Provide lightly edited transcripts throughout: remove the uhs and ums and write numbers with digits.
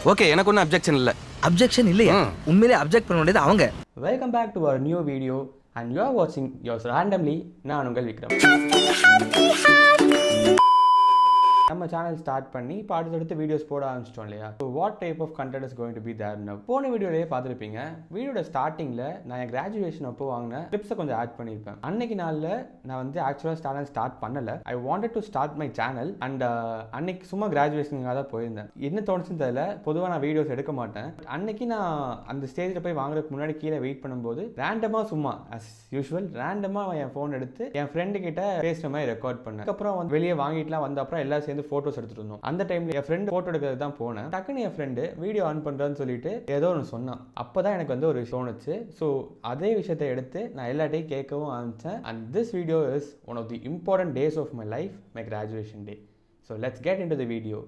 Okay, எனக்கு ஒன்றும் objection இல்லை. அப்ஜெக்ஷன் இல்லையா? உண்மையிலே அப்ஜெக்ட் பண்ண வேண்டியது அவங்க. Welcome back to our new video and you are வாட்சிங் யோர்ஸ் ரேண்டம்லி. நான் உங்கள் விக்ரம். நம்ம சேனல் ஸ்டார்ட் பண்ணி இப்போ அடுத்தடுத்து வீடியோஸ் போட ஆரம்பிச்சிட்டோம் இல்லையா? So what type of content is going to be there now? போன வீடியோலேயே பார்த்துருப்பீங்க. வீடியோட ஸ்டார்டிங்கில் நான் என் கிராஜுவேஷன் அப்போ வாங்கின டிப்ஸை கொஞ்சம் ஆட் பண்ணியிருப்பேன். அன்னைக்கு நாளில் நான் வந்து ஆக்சுவலாக சேனல் ஸ்டார்ட் பண்ணலை. I wanted to start my channel and அன்னைக்கு சும்மா கிராஜுவேஷனுக்காக தான் போயிருந்தேன். என்ன தோணுச்சுன்னு தெரியல, பொதுவாக நான் வீடியோஸ் எடுக்க மாட்டேன். அன்னைக்கு நான் அந்த ஸ்டேஜில் போய் வாங்குறதுக்கு முன்னாடி கீழே வெயிட் பண்ணும்போது ரேண்டமாக சும்மா அஸ் யூஷுவல் ரேண்டமாக என் ஃபோன் எடுத்து என் ஃப்ரெண்டு கிட்ட பேசுகிற மாதிரி ரெக்கார்ட் பண்ணேன். அதுக்கப்புறம் வந்து வெளியே வாங்கிட்டுலாம் வந்த அப்புறம் எல்லாம் சேர்ந்து ஃபோட்டோஸ் எடுத்துட்டு இருந்தோம். அந்த டைம்ல என் ஃப்ரெண்டு ஃபோட்டோ எடுக்கிறது தான் போனேன். டக்குன்னு என் ஃப்ரெண்டு வீடியோ ஆன் பண்ணுறான்னு சொல்லிட்டு ஏதோ ஒன்று சொன்னான். அப்போ தான் எனக்கு வந்து ஒரு தோணுச்சு. ஸோ அதே விஷயத்தை எடுத்து நான் எல்லாட்டையும் கேட்கவும் ஆரம்பித்தேன். And this video is one of the important days of my life, my graduation day. So let's get in to the video.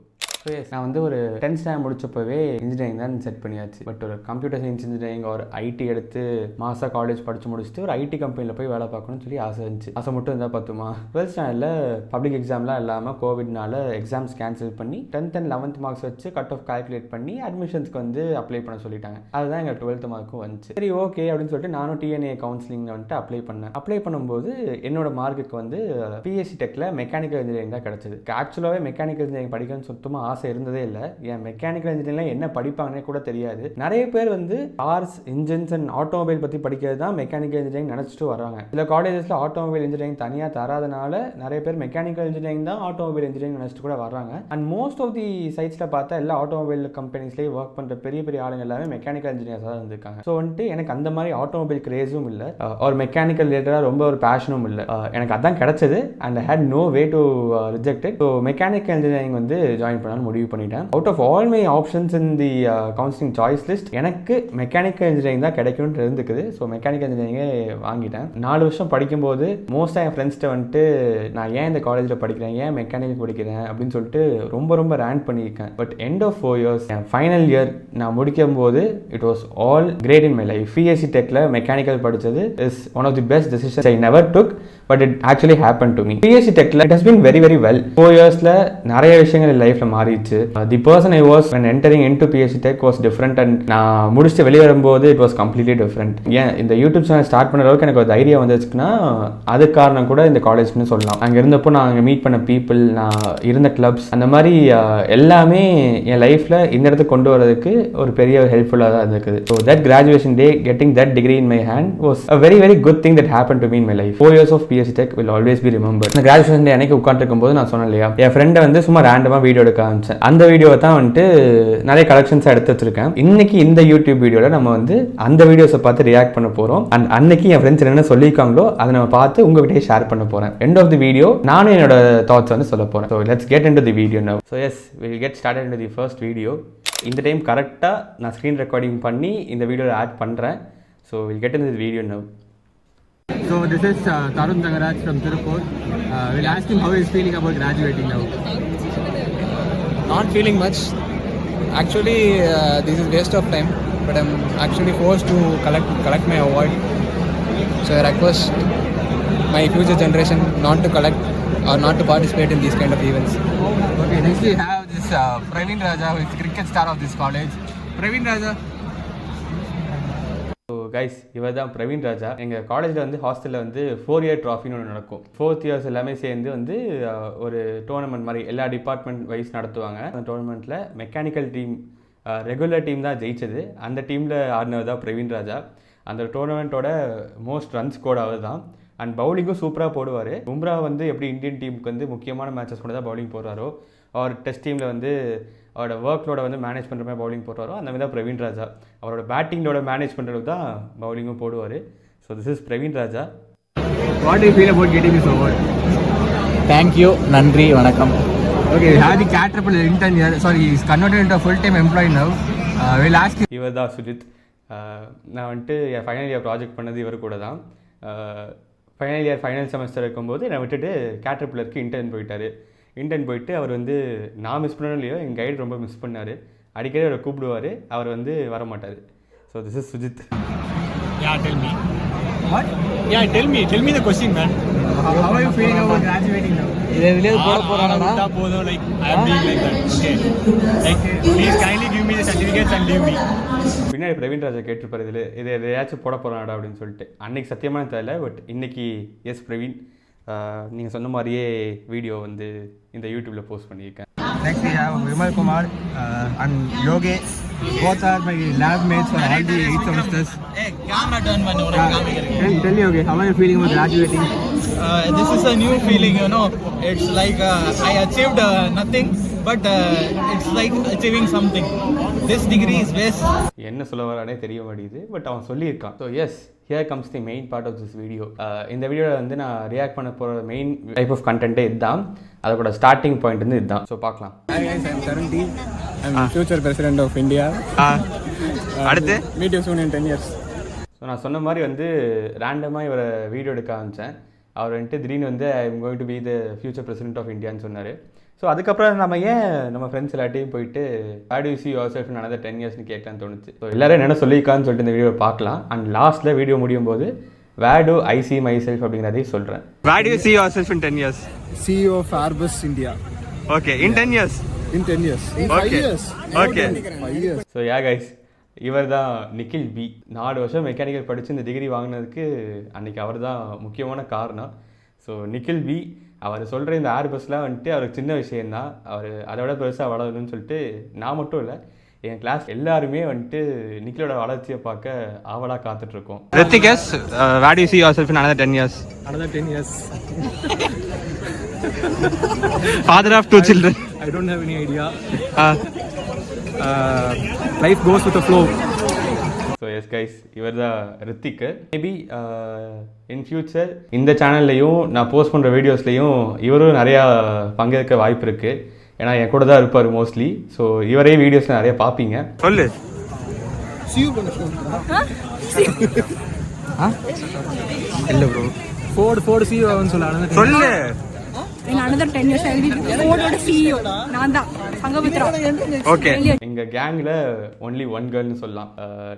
So yes, நான் வந்து ஒரு 10th ஸ்டாண்டர்ட் முடிச்சப்பவே இன்ஜினியரிங் தான் செட் பண்ணியாச்சு. பட் ஒரு கம்ப்யூட்டர் சயின்ஸ் இன்ஜினியரிங் ஒரு IT எடுத்து மாசா காலேஜ் படித்து முடிச்சுட்டு ஒரு ஐடி கம்பெனியில் போய் வேலை பார்க்கணும்னு சொல்லி ஆசை இருந்துச்சு. ஆசை மட்டும் இருந்தால் பார்த்துமா. 12th ஸ்டாண்டர்டில் பப்ளிக் எக்ஸாம்லாம் இல்லாமல் கோவிட்னால எக்ஸாம்ஸ் கேன்சல் பண்ணி 10th and 11th மார்க்ஸ் வச்சு கட் ஆஃப் கால்குலேட் பண்ணி அட்மிஷன்ஸ்க்கு வந்து அப்ளை பண்ண சொல்லிட்டாங்க. அதுதான் எங்கள் 12th மார்க்கும் வந்துச்சு. சரி ஓகே அப்படின்னு சொல்லிட்டு நானும் டிஎன்ஏ கவுன்சிலிங்கில் வந்துட்டு அப்ளை பண்ணேன். அப்ளை பண்ணும்போது என்னோட மார்க்குக்கு வந்து பிஎஸ்சி டெக்கில் மெக்கானிக்கல் இன்ஜினியரிங் தான் கிடச்சிது. ஆக்சுவலாகவே மெக்கானிக்கல் இன்ஜினியரிங் படிக்கணும்னு சுத்தமாக ஆசை இருந்ததே இல்லை. ஏன் மெக்கானிக்கல் இன்ஜினியரிங் என்ன படிப்பாங்கன்னே கூட தெரியாது. நிறைய பேர் வந்து கார்ஸ், இன்ஜின்ஸ் அண்ட் ஆட்டோமொபைல் பற்றி படிக்கிறது தான் மெக்கானிக்கல் இன்ஜினியரிங் நினச்சிட்டு வராங்க. சில காலேஜஸில் ஆட்டோமொபைல் இன்ஜினியரிங் தனியாக தராதனால நிறைய பேர் மெக்கானிக்கல் இன்ஜினியரிங் தான் ஆட்டோமொபைல் இன்ஜினியரிங் நினச்சிட்டு கூட வராங்க. அண்ட் மோஸ்ட் ஆஃப் தி சைட்ஸில் பார்த்தா எல்லா ஆட்டோமொபைல் கம்பெனிஸ்லேயே ஒர்க் பண்ணுற பெரிய பெரிய ஆளுங்க எல்லாமே மெக்கானிக்கல் இன்ஜினியர்ஸ் தான் இருந்திருக்காங்க. ஸோ வந்துட்டு எனக்கு அந்த மாதிரி ஆட்டோமொபைல் கிரேஸும் இல்லை, ஒரு மெக்கானிக்கல் ரிலேட்டடாக ரொம்ப ஒரு பேஷனும் இல்லை. எனக்கு அதான் கிடச்சது and I had no way to reject it. So mechanical engineering வந்து ஜாயின் பண்ணாலும் முடிவு பண்ணிட்டேன். Out of all my options in the counselling choice list எனக்கு மெக்கானிக்கல் இன்ஜினியரிங் தான் கிடைக்கும்னு இருந்துக்குது. ஸோ மெக்கானிக்கல் இன்ஜினியரிங்கே வாங்கிட்டேன். 4 வருஷம் படிக்கும்போது மோஸ்ட்டாக என் ஃப்ரெண்ட்ஸ்கிட்ட வந்துட்டு நான் ஏன் இந்த காலேஜில் படிக்கிறேன், ஏன் மெக்கானிக்கல் படிக்கிறேன் அப்படின்னு சொல்லிட்டு ரொம்ப ரொம்ப ரேண்ட் பண்ணியிருக்கேன். பட் எண்ட் ஆஃப் 4 years என் ஃபைனல் இயர் நான் முடிக்கும் போது it was all great in my life. BSc டெக்கில் மெக்கானிக்கல் படித்தது is one of the best decisions I never took, but it actually happen to me. BSc டெக்கில் it has been very very well. 4 yearsல நிறைய விஷயங்கள் என் லைஃப்பில் மாறிடுச்சு. The person I was when entering into PSC Tech was different and நான் முடிச்சுட்டு வெளியே வரும்போது it was completely different. ஏன் இந்த யூடியூப் சேனல் ஸ்டார்ட் பண்ண அளவுக்கு எனக்கு ஒரு தைரியம் வந்துச்சுன்னா அது காரணம் கூட இந்த காலேஜ்னு சொல்லலாம். அங்கே இருந்தப்போ நான் அங்கே மீட் பண்ண பீப்புள், நான் இருந்த கிளப்ஸ், அந்த மாதிரி எல்லாமே என் லைஃப்பில் இந்த இடத்துக்கு கொண்டு வரதுக்கு ஒரு பெரிய ஹெல்ப்ஃபுல்லாக தான் இருக்குது. So that graduation day, getting that degree in my hand was a very very good thing that happened to me in my life. 4 years of PSC Tech will always be remembered. இந்த graduation டே அன்னைக்கு உட்காந்துருக்கும் போது நான் சொன்னேன் இல்லையா, என் ஃப்ரெண்டை வந்து சும்மா ரேண்டமாக வீடியோ எடுக்க ஆரம்பிச்சேன். அந்த வீடியோவை தான் வந்துட்டு நிறைய கலெக்ஷன்ஸ் எடுத்து வச்சிருக்கேன். இன்னைக்கு இந்த யூடியூப் வீடியோவில் நம்ம வந்து அந்த வீடியோஸை பார்த்து ரியாக்ட் பண்ண போகிறோம். அண்ட் அன்னைக்கு என் ஃப்ரெண்ட்ஸ் என்ன சொல்லியிருக்காங்களோ அதை நம்ம பார்த்து உங்ககிட்டயே ஷேர் பண்ண போகிறேன். எண்ட் ஆஃப் தி வீடியோ நானும் என்னோட தாட்ஸ் வந்து சொல்ல போகிறேன். So let's get into the video now. So yes, we'll get started into the first video. இந்த டைம் கரெக்டாக நான் ஸ்க்ரீன் ரெக்கார்டிங் பண்ணி இந்த வீடியோவில் ஆட் பண்ணுறேன். So we'll get into the video now. So this is Tarun Tangaraj from Tirupur. We'll ask him how he is feeling about graduating now. Not feeling much. Actually, this is waste of time. But I'm actually forced to collect my award. So I request my future generation not to collect or not to participate in these kind of events. Okay, next we have this Praveen Raja, who is the cricket star of this college. Praveen Raja. So guys, இவர் தான் பிரவீன் ராஜா. எங்கள் காலேஜில் வந்து ஹாஸ்டலில் வந்து 4 year ட்ராஃபின்னு ஒன்று நடக்கும். 4th years எல்லாமே சேர்ந்து வந்து ஒரு டோர்னமெண்ட் மாதிரி எல்லா டிபார்ட்மெண்ட் வைஸ் நடத்துவாங்க. அந்த டோர்னமெண்ட்டில் மெக்கானிக்கல் டீம் ரெகுலர் டீம் தான் ஜெயிச்சது. அந்த டீமில் ஆடினவர் தான் பிரவீன் ராஜா. அந்த டோர்னமெண்ட்டோட மோஸ்ட் ரன்ஸ் கூட அவர் தான். அண்ட் பவுலிங்கும் சூப்பராக போடுவார். பும்ரா வந்து எப்படி இந்தியன் டீமுக்கு வந்து முக்கியமான மேட்சஸ் கூட தான் பவுலிங் போடுறாரோ, அவர் டெஸ்ட் டீமில் வந்து அவரோட ஒர்க் லோட வந்து மேனேஜ் பண்ணுற மாதிரி பவுலிங் போடுறாரோ, அந்த மாதிரி தான் பிரவீன் ராஜா. அவரோட பேட்டிங்கோட மேனேஜ் பண்ணுறதுக்கு தான் பவுலிங்கும் போடுவார். So this is Praveen Raja. What do you feel about getting this award? Thank you. நன்றி, வணக்கம். Okay, we have the Caterpillar intern here. Sorry, he is converted into a full-time employee now. We'll ask him. இவர் தான் சுஜித். நான் வந்துட்டு என் final year project பண்ணது இவர் கூட தான். ஃபைனல் இயர் ஃபைனல் செமஸ்டர் இருக்கும்போது நான் விட்டுட்டு கேட்டர்பில்லருக்கு இன்டர்ன் போயிட்டார். இன்டர்ன் போயிட்டு அவர் வந்து நான் மிஸ் பண்ணணும் இல்லையோ, எங்கள் கைடு ரொம்ப மிஸ் பண்ணார். அடிக்கடி அவரை கூப்பிடுவார், அவர் வந்து வரமாட்டார். So this is Sujith. Yeah, tell me. What? Yeah, tell me the question, man. How are you feeling about graduating now? இதை வெளியே போட போறானா Like I am being like that. Okay. Like please kindly give me the certificates and leave me. பின்னாடி பிரவீன் ராஜா கேட்டிருப்பாரு இதை எதையாச்சும் போட போகிறாடா அப்படின்னு சொல்லிட்டு. அன்னைக்கு சத்தியமான தெரியல, பட் இன்னைக்கு எஸ் பிரவீன், நீங்கள் சொன்ன மாதிரியே வீடியோ வந்து இந்த யூடியூப்பில் போஸ்ட் பண்ணியிருக்கேன். Next we have Vimal Kumar and Yogesh. Both are my lab mates for all the 8 semesters. Hey, camera turn பண்ணு உனக்கு Tell me, okay, how are you feeling about graduating? This is a new feeling, you know. It's like I achieved nothing, but it's like achieving something. This degree is best. என்ன சொல்ல வரானே தெரிய மாட்டேங்குது, but அவன் சொல்லியிருக்கான். So yes, here comes the main part of this video. இந்த வீடியோவில் வந்து நான் ரியாக்ட் பண்ண போகிற மெயின் டைப் ஆஃப் கண்டென்ட்டே இதுதான். அதோட ஸ்டார்டிங் பாயிண்ட் வந்து இதுதான். ஸோ பார்க்கலாம். Hi guys, I'm Tarun T. I'm future president of India. அடுத்து Meet you soon in 10 years. So நான் சொன்ன மாதிரி வந்து ரேண்டமாக இவரை வீடியோ எடுக்க ஆரம்பித்தேன். அவர் வந்துட்டு திடீர்னு வந்து I am going to be the future president of இந்தியான்னு சொன்னார். ஸோ அதுக்கப்புறம் நம்ம ஏன் நம்ம ஃப்ரெண்ட்ஸ் எல்லாட்டையும் போயிட்டு where do you see yourself in another 10 years கேட்கலான்னு தோணுச்சு. ஸோ எல்லாரும் என்ன சொல்லியிருக்கான்னு சொல்லிட்டு இந்த வீடியோ பார்க்கலாம். அண்ட் லாஸ்ட்டில் வீடியோ முடியும் போது வேர் டு ஐ see myself அப்படிங்கிறதையும் சொல்கிறேன். Where do you see yourself in 10 years? CEO of Airbus India. Okay, in 10 years. In 10 years. In 5 years. Okay. 5 years. So yeah guys, இவர் தான் நிக்கில் பி. 4 வருஷம் mechanical படித்து இந்த டிகிரி வாங்கினதுக்கு அன்றைக்கி அவர் தான் முக்கியமான காரணம். ஸோ நிக்கில் பி அவர் சொல்கிற இந்த ஏர்பஸ்லாம் வந்துட்டு அவருக்கு சின்ன விஷயந்தான். அவர் அதை விட பெருசாக வளரணும்னு சொல்லிட்டு நான் மட்டும் இல்லை, என் கிளாஸ் எல்லாருமே வந்துட்டு நிக்கிலோட வளர்ச்சியை பார்க்க ஆவலாக காத்துட்ருக்கோம். Rithikesh, where do you see yourself in another 10 years? Another 10 years. Father of 2 children. I don't have any idea. Life goes with the flow. So S guys, இவர் தான் ரித்திக்கு. மேபி இன் ஃபியூச்சர் இந்த சேனல்லையும் நான் போஸ்ட் பண்ணுற வீடியோஸ்லையும் இவரும் நிறையா பங்கேற்க வாய்ப்பு இருக்குது. ஏன்னா என் கூட தான் இருப்பார் மோஸ்ட்லி. ஸோ இவரே வீடியோஸில் நிறைய பார்ப்பீங்க. சொல்லு. இல்ல ப்ரோ, ஃபோர்டு CEO ஆகும்னு சொல்ல. சொல்லு. In another 10 years I will be Fordோட CEO. நான் தான் சங்கமித்ரா. Okay. எங்கள் கேங்கில் ஒன்லி ஒன் கேர்ள்னு சொல்லலாம்.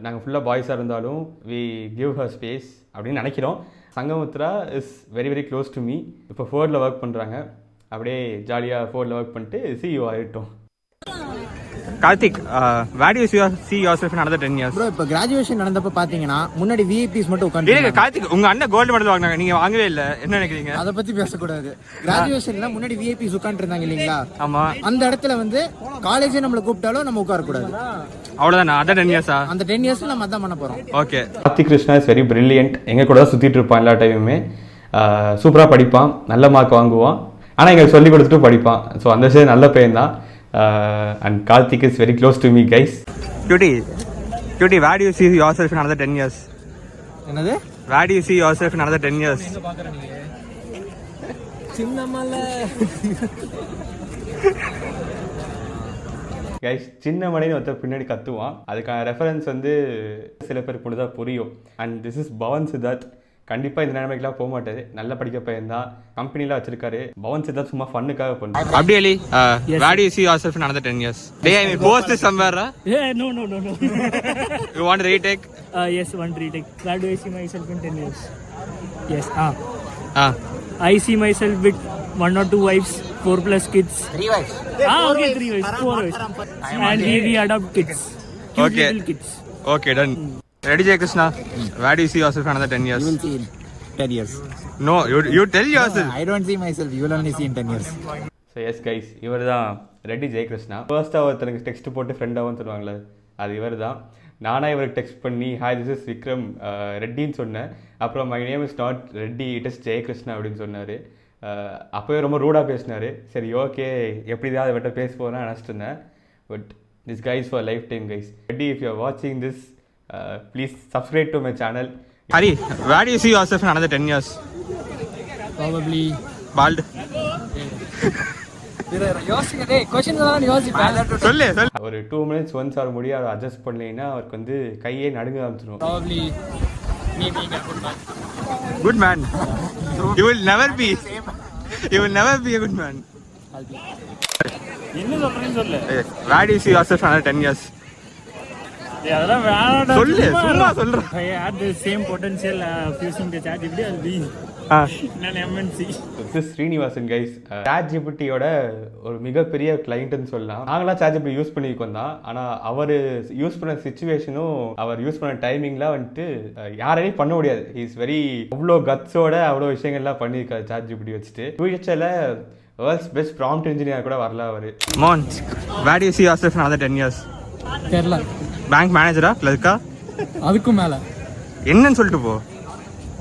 நாங்கள் ஃபுல்லாக பாய்ஸாக இருந்தாலும் வி கிவ் ஹர் ஸ்பேஸ் அப்படின்னு நினைக்கிறோம். Sanghamitra is very very close to me. இப்போ ஃபோர்டில் ஒர்க் பண்ணுறாங்க. அப்படியே ஜாலியாக ஃபோர்டில் ஒர்க் பண்ணிட்டு CEO ஆகிட்டோம். Karthik, where do you see yourself in another 10 years? bro இப்ப கிராஜுவேஷன் நடந்தப்ப பாத்தீங்கன்னா முன்னாடி VIPs மட்டும் இல்ல உட்கார்ந்து கார்த்திக், உங்க அண்ணன் கோல்டு மெடல் வாங்குனாங்க, நீங்க வாங்கவே இல்ல, என்ன நினைக்கிறீங்க? அத பத்தி பேசக்கூடாது. கிராஜுவேஷன்ல முன்னாடி VIPs உட்கார்ந்து இருந்தாங்க இல்லீங்களா? ஆமா. அந்த இடத்துல வந்து காலேஜே நம்மள கூப்பிட்டாலும் நம்ம உட்கார கூடாது. அவ்வளவுதான். அதான் 10 years. அந்த 10 years நம்ம அதான் பண்ண போறோம். Okay. Karthik Krishna is very brilliant. எங்கள் கூட தான் சுற்றிட்டு இருப்பான் எல்லா டைமுமே. சூப்பராக படிப்பான், நல்ல மார்க் வாங்குவான், ஆனால் எங்களுக்கு சொல்லி கொடுத்துட்டு படிப்பான். ஸோ அந்த விஷயம் நல்ல பையன் தான். And Karthik is very close to me guys. Cutie, where do you see yourself in another 10 years? என்னது? Where do you see yourself in another 10 years? Guys, சின்ன மலைன்னு ஒருத்தர் பின்னாடி கத்துவான். அதுக்கான ரெஃபரன்ஸ் வந்து சில பேருக்கு மட்டும் தான் புரியும். And this is Pavan Siddharth. கண்டிப்பாக இந்த நிலைமைக்கெல்லாம் போக மாட்டாரு. நல்ல படிக்க பையன் தான், கம்பெனிலாம் வச்சிருக்காரு. பவன் சித்தார்த் சும்மா ஃபன்னுக்காக பண்ணுவாங்க. Abdiyali, where do you see yourself in another 10 years? Hey, I mean, post this somewhere, huh? Yeah, no. You want to retake? Yes, one retake. Where do I see myself in 10 years? Yes. Ah. I see myself with 1 or 2 wives, 4+ kids. 3 wives. Okay, 3 wives, 4 wives. And we adopt kids. Cute Okay. little kids. Okay, done. Ready, Jay Krishna? Where do you see yourself in another 10 years? You will see in 10 years. No, you tell yourself. I don't see myself. You will only see in 10 years. So S guys, இவர் தான் ரெட்டி ஜெயகிருஷ்ணா. ஃபர்ஸ்ட்டாக ஒருத்தருக்கு text போட்டு ஃப்ரெண்டாகவும் சொல்லுவாங்களே, அது இவர் தான். நானாக இவருக்கு டெக்ஸ்ட் பண்ணி ஹாய் திஸ் இஸ் விக்ரம் ரெட்டின்னு சொன்னேன். அப்புறம் my name is not Reddy, it is Jayakrishna அப்படின்னு சொன்னார். அப்போவே ரொம்ப ரூடாக பேசினார். சரி ஓகே, எப்படி தான் அதை விட்ட பேச போகிறேன்னு நினச்சிட்டு இருந்தேன். But this guys for life time guys. Reddy, if you are வாட்சிங் this, please subscribe to my channel. Hari, where do you see yourself in another 10 years? Probably. Bald. சொல்லு. ஒரு 2 minutes ஒன்ஸ் அவர் முடிய அவர் அட்ஜஸ்ட் பண்ணலைன்னா அவருக்கு வந்து கையே நடுங்க ஆரம்பிச்சிடும். Probably me being a good man. Good man. You will never be. You will never be a good man. என்ன சொல்றேன்னு சொல்லு. Where do you see yourself in another 10 years? அதெல்லாம் வேணாம்டா. சொல்லு, சும்மா சொல்றேன். I had the same potential of using the ChatGPT. I'll be an MNC. This is Srinivasan guys. ChatGPT-யோட ஒரு மிகப்பெரிய கிளைண்ட்னு சொல்லலாம். நாங்களாம் ChatGPT யூஸ் பண்ணிருக்கோம் தான். ஆனா அவர் யூஸ் பண்ண சிச்சுவேஷனும் அவர் யூஸ் பண்ண டைமிங்லாம் வந்துட்டு யாரையும் பண்ண முடியாது. இஸ் வெரி அவ்வளோ கட்ஸோட அவ்வளோ விஷயங்கள்லாம் பண்ணியிருக்காரு ChatGPT வச்சுட்டு. ஃபியூச்சரில் வேர்ல்ட்ஸ் பெஸ்ட் ப்ராம்ப்ட் இன்ஜினியர் கூட வரல அவர். Mon, where do you see yourself in another 10 years? தெரியல, பேங்க் மேனேஜரா இல்ல அதுக்கும் மேல என்னன்னு சொல்லிட்டு போ.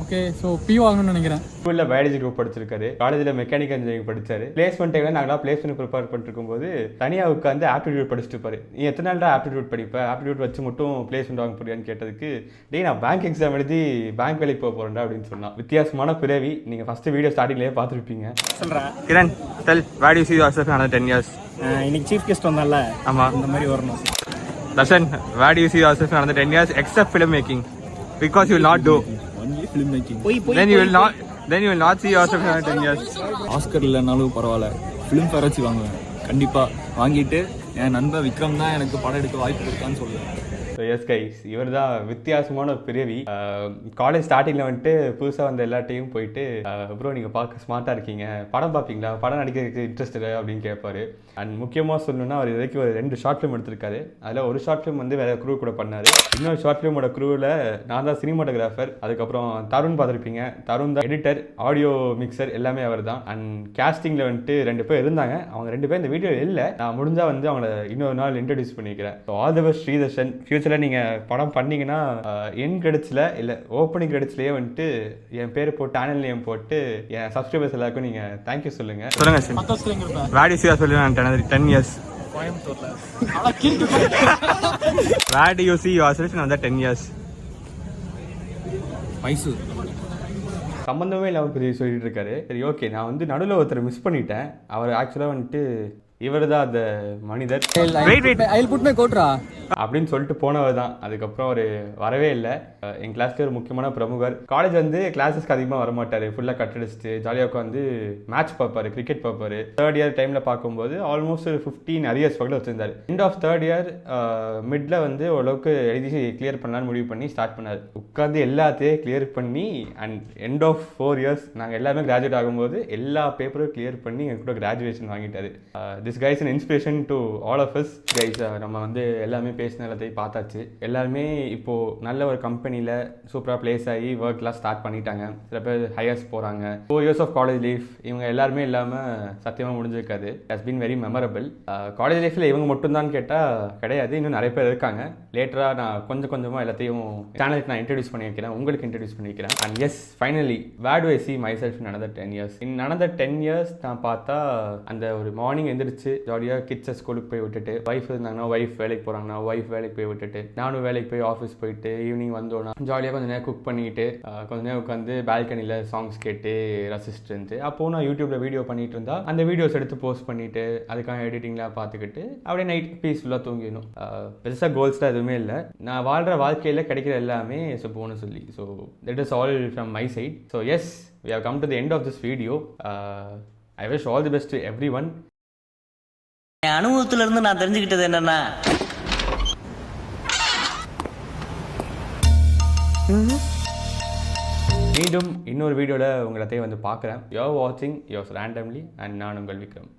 ஓகே, ஸோ பி வாங்கணும்னு நினைக்கிறேன். ஸ்கூலில் பயாலஜி குரூப் படிச்சிருக்காரு, காலேஜில் மெக்கானிக்கல் இன்ஜினியரிங் படிச்சாரு. பிளேஸ்மெண்ட் டைம்ல நாங்களாம் பிளேஸ்மெண்ட் ப்ரிப்பேர் பண்ணிட்டு இருக்கும்போது தனியாக உட்காந்து ஆப்டிடியூட் படிச்சுட்டு இருப்பாரு. நீ எத்தனை நாள் தான் ஆப்டிடியூட் படிப்பேன், ஆப்டிடியூட் வச்சு மட்டும் பிளேஸ்மெண்ட் வாங்க போறியான்னு கேட்டதுக்கு, டேய் நான் பேங்க் எக்ஸாம் எழுதி பேங்க் வேலைக்கு போக போறேன்டா அப்படின்னு சொன்னான். வித்தியாசமான பிறவி. நீங்கள் ஃபர்ஸ்ட் வீடியோ ஸ்டார்டிங்லேயே பார்த்துருப்பீங்க. சொல்றேன் Kiran, tell where do you see yourself in another 10 years? இன்னைக்கு சீஃப் கெஸ்ட் வந்தால ஆமா, இந்த மாதிரி வரணும். Darshan, where do you see yourself in another 10 years except film making? Because you will not do. Only film making. Then you will not see yourself in another 10 years. Oscar இல்லைனாலும் பரவாயில்ல, film fair வச்சு வாங்குவேன். கண்டிப்பாக வாங்கிட்டு என் நண்பர் விக்ரம் தான் எனக்கு படம் எடுக்க வாய்ப்பு இருக்கான்னு சொல்லுவேன். ஸோ எஸ் கைஸ், இவர் தான் வித்தியாசமான ஒரு பிறவி. காலேஜ் ஸ்டார்டிங்கில் வந்துட்டு புதுசாக வந்த எல்லாட்டையும் போயிட்டு அப்புறம் நீங்கள் பார்க்க ஸ்மார்ட்டாக இருக்கீங்க, படம் பார்ப்பீங்களா, படம் நடிக்கிறதுக்கு இன்ட்ரெஸ்ட் இல்லை அப்படின்னு கேட்பாரு. அண்ட் முக்கியமாக சொல்லணும்னா அவர் இதுவரைக்கும் ஒரு 2 ஷார்ட் ஃபிலிம் எடுத்திருக்காரு. அதில் ஒரு ஷார்ட் ஃபிலிம் வந்து வேறு க்ரூ கூட பண்ணார். இன்னொரு ஷார்ட் ஃபிலிமோட க்ரூவில் நான் தான் சினிமாட்டோகிராஃபர். அதுக்கப்புறம் தருண் பார்த்துருப்பீங்க, தருண் தான் எடிட்டர், ஆடியோ மிக்சர் எல்லாமே அவர் தான். அண்ட் கேஸ்டிங்கில் வந்துட்டு 2 பேர் இருந்தாங்க. அவங்க 2 பேர் இந்த வீடியோ இல்லை. நான் முடிஞ்சால் வந்து அவங்கள இன்னொரு நாள் இன்ட்ரடியூஸ் பண்ணிக்கிறேன். So all the best Sridharshan. ஃபியூச்சரில் நீங்கள் படம் பண்ணீங்கன்னா என் கிரெடிட்ஸில் இல்லை ஓப்பனிங் கிரெடிட்ஸ்லேயே வந்துட்டு என் பேர் போட்டு சேனல் நேம் போட்டு என் சப்ஸ்கிரைபர்ஸ் எல்லாருக்கும் நீங்கள் தேங்க்யூ சொல்லுங்கள். Where do you see yourself in another 10 years? Where do you see yourself in another 10 years? Mysore. சம்மந்தமே இல்லாமல் பெரிய சொல்லிட்டு இருக்காரு. சரி ஓகே, நான் வந்து நடுவில் ஒருத்தரை மிஸ் பண்ணிட்டேன். அவர் ஆக்சுவலாக வந்துட்டு இவர் தான் அந்த மனிதர் அப்படின்னு சொல்லிட்டு போனவர் தான். அதுக்கப்புறம் அவர் வரவே இல்லை. என் கிளாஸ்க்கு ஒரு முக்கியமான பிரமுகர். காலேஜ் வந்து கிளாஸஸ்க்கு அதிகமாக வரமாட்டார். ஃபுல்லாக கட்டடிச்சுட்டு ஜாலியாக உட்காந்து மேட்ச் பார்ப்பாரு, கிரிக்கெட் பார்ப்பாரு. 3rd இயர் டைமில் பார்க்கும்போது ஆல்மோஸ்ட் ஒரு 15 அரியர்ஸ் பக்கத்தில் வச்சிருந்தார். எண்ட் ஆஃப் 3rd இயர் மிட்ல வந்து ஓரளவுக்கு எழுதி கிளியர் பண்ணலான்னு முடிவு பண்ணி ஸ்டார்ட் பண்ணார். உட்காந்து எல்லாத்தையும் கிளியர் பண்ணி அண்ட் எண்ட் ஆஃப் 4 இயர்ஸ் நாங்கள் எல்லாமே கிராஜுவேட் ஆகும்போது எல்லா பேப்பரும் கிளியர் பண்ணி எங்கள் கூட கிராஜுவேஷன் வாங்கிட்டாரு. This guys an inspiration to all of us guys. நம்ம வந்து எல்லாமே பேசின எல்லாத்தையும் பார்த்தாச்சு. எல்லாருமே இப்போது நல்ல ஒரு கம்பெனியில் சூப்பராக பிளேஸ் ஆகி ஒர்க்லாம் ஸ்டார்ட் பண்ணிட்டாங்க. சில பேர் ஹையர்ஸ் போகிறாங்க. 4 years ஆஃப் காலேஜ் லைஃப் இவங்க எல்லாருமே இல்லாமல் சத்தியமாக முடிஞ்சிருக்காது. Has been very memorable. College லைஃப்பில் இவங்க மட்டும்தான் கேட்டால் கிடையாது, இன்னும் நிறைய பேர் இருக்காங்க. லேட்டராக நான் கொஞ்சமாக எல்லாத்தையும் சேனலுக்கு நான் இன்ட்ரடியூஸ் பண்ணி வைக்கிறேன், உங்களுக்கு இன்ட்ரடியூஸ் பண்ணி வைக்கிறேன். And yes finally where do I see myself in another 10 years? in another 10 years நான் பார்த்தா அந்த ஒரு மார்னிங் எந்திரிச்சு ஜாலியாக கிட்ஸை ஸ்கூலுக்கு போய் விட்டுட்டு, ஒய்ஃப் இருந்தாங்கன்னா ஒய்ஃப் வேலைக்கு போகிறாங்கன்னா ஒய்ஃப் வேலைக்கு போய் விட்டுட்டு, நானும் வேலைக்கு போய் ஆஃபீஸ் போயிட்டு ஈவினிங் வந்தோன்னா ஜாலியாக கொஞ்சம் நேரம் குக் பண்ணிட்டு கொஞ்சம் நேரம் உட்காந்து பால்கனியில் சாங்ஸ் கேட்டு ரசிச்சுட்டு இருந்து, அப்போது நான் யூடியூப்பில் வீடியோ பண்ணிட்டு இருந்தா அந்த வீடியோஸ் எடுத்து போஸ்ட் பண்ணிட்டு அதுக்கான எடிட்டிங்லாம் பார்த்துக்கிட்டு அப்படியே நைட் பீஸ்ஃபுல்லாக தூங்கிடணும். பெருசாக கோல்ஸ்லாம் எதுவுமே இல்லை. நான் வாழ்கிற வாழ்க்கையில் கிடைக்கிற எல்லாமே போன்னு சொல்லி. So that is all from my side. So yes, we have come to the end of this video. I wish all the best to everyone. அனுபவத்துல இருந்து நான் தெரிஞ்சுக்கிட்டது என்னன்னா, மீண்டும் இன்னொரு வீடியோவில் உங்களை வந்து பார்க்குறேன். யூ ஆர் வாட்சிங் யோர்ஸ் ரேண்டம்லி அண்ட் நான் உங்கள் விக்ரம்.